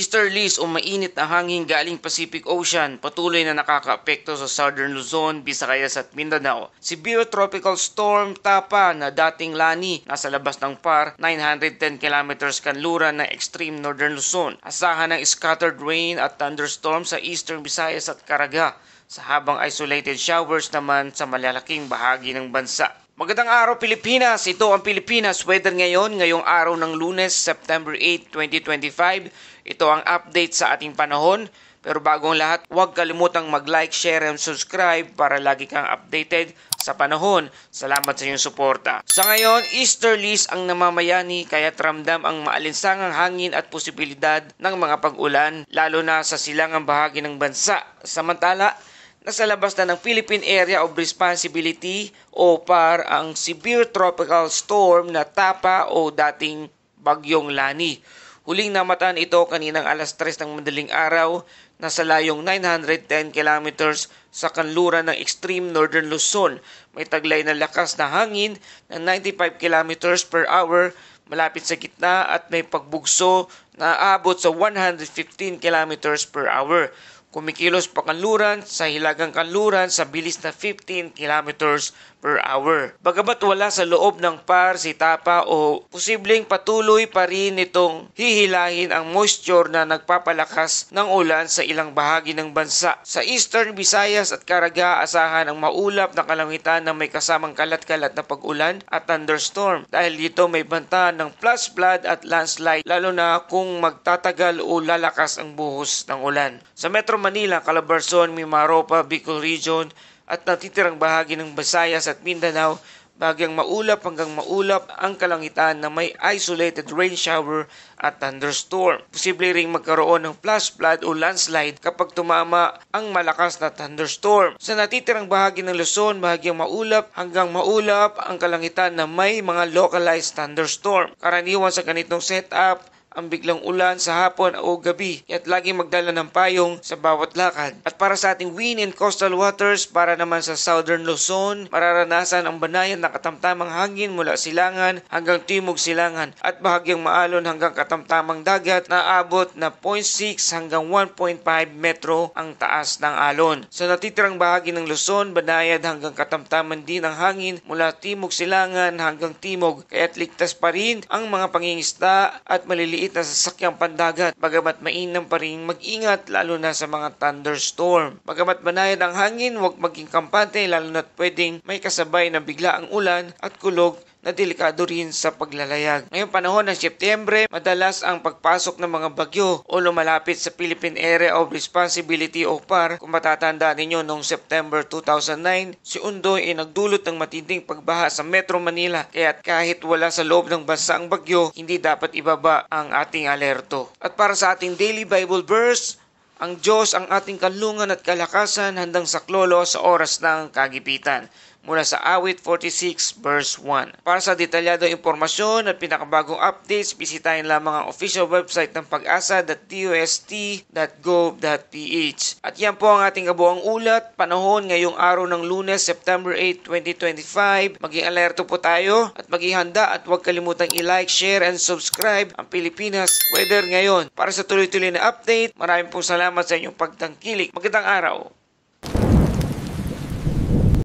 Easterlies o mainit na hangin galing Pacific Ocean patuloy na nakakaapekto sa Southern Luzon, Visayas at Mindanao. Severe tropical storm Tapa na dating Lani nasa labas ng PAR 910 km kanluran ng extreme Northern Luzon. Asahan ng scattered rain at thunderstorm sa Eastern Visayas at Caraga, sa habang isolated showers naman sa malalaking bahagi ng bansa. Magandang araw Pilipinas! Ito ang Pilipinas Weather ngayong araw ng Lunes, September 8, 2025. Ito ang update sa ating panahon. Pero bagong lahat, huwag kalimutang mag-like, share, and subscribe para lagi kang updated sa panahon. Salamat sa iyong suporta. Sa ngayon, easterlies ang namamayani kaya't ramdam ang maalinsangang hangin at posibilidad ng mga pag-ulan lalo na sa silangang bahagi ng bansa. Samantala, nasa labas na ng Philippine Area of Responsibility o PAR ang Severe Tropical Storm na Tapa o dating Bagyong Lani. Huling namataan ito kaninang alas 3 ng madaling araw na sa layong 910 kilometers sa kanluran ng extreme Northern Luzon. May taglay na lakas na hangin ng 95 kilometers per hour malapit sa gitna at may pagbugso na aabot sa 115 kilometers per hour. Kumikilos pa kanluran sa hilagang kanluran sa bilis na 15 kilometers per hour. Bagamat wala sa loob ng PAR si Tapa o posibleng patuloy pa rin itong hihilahin ang moisture na nagpapalakas ng ulan sa ilang bahagi ng bansa. Sa Eastern Visayas at Caraga, asahan ang maulap na kalangitan na may kasamang kalat-kalat na pag-ulan at thunderstorm. Dahil dito may banta ng flash flood at landslide lalo na kung magtatagal o lalakas ang buhos ng ulan. Sa Metro Manila, Calabarzon, Mimaropa, Bicol Region at natitirang bahagi ng Visayas at Mindanao, bagyang maulap hanggang maulap ang kalangitan na may isolated rain shower at thunderstorm. Posible ring magkaroon ng flash flood o landslide kapag tumama ang malakas na thunderstorm. Sa natitirang bahagi ng Luzon, bagyang maulap hanggang maulap ang kalangitan na may mga localized thunderstorm. Karaniwan sa ganitong setup ang biglang ulan sa hapon o gabi at laging magdala ng payong sa bawat lakad. At para sa ating wind and coastal waters, para naman sa Southern Luzon, mararanasan ang banayan na katamtamang hangin mula silangan hanggang timog silangan at bahagyang maalon hanggang katamtamang dagat na abot na 0.6 hanggang 1.5 metro ang taas ng alon. Sa natitirang bahagi ng Luzon, banayad hanggang katamtaman din ang hangin mula timog silangan hanggang timog, kaya't ligtas pa rin ang mga pangingisda at maliliit na sasakyang pandagat, bagamat mainam pa rin mag-ingat lalo na sa mga thunderstorm. Bagamat banayad ang hangin, huwag maging kampante lalo na't pwedeng may kasabay na bigla ang ulan at kulog na delikado rin sa paglalayag. Ngayong panahon ng Setyembre, madalas ang pagpasok ng mga bagyo o lumalapit sa Philippine Area of Responsibility o PAR. Kung matatandaan ninyo noong September 2009, si Undoy ay nagdulot ng matinding pagbaha sa Metro Manila. Kaya't kahit wala sa loob ng bansa ang bagyo, hindi dapat ibaba ang ating alerto. At para sa ating daily Bible verse, ang Diyos ang ating kanlungan at kalakasan handang saklolo sa oras ng kagipitan. Mula sa Awit 46 verse 1. Para sa detalyadong impormasyon at pinakabagong updates, bisitahin lamang ang official website ng pag-asa.dost.gov.ph. At yan po ang ating kabuang ulat, panahon ngayong araw ng Lunes, September 8, 2025. Maging alerto po tayo at maging handa at huwag kalimutang i-like, share, and subscribe ang Pilipinas Weather ngayon. Para sa tuloy-tuloy na update, maraming pong salamat sa inyong pagtangkilik. Magandang araw!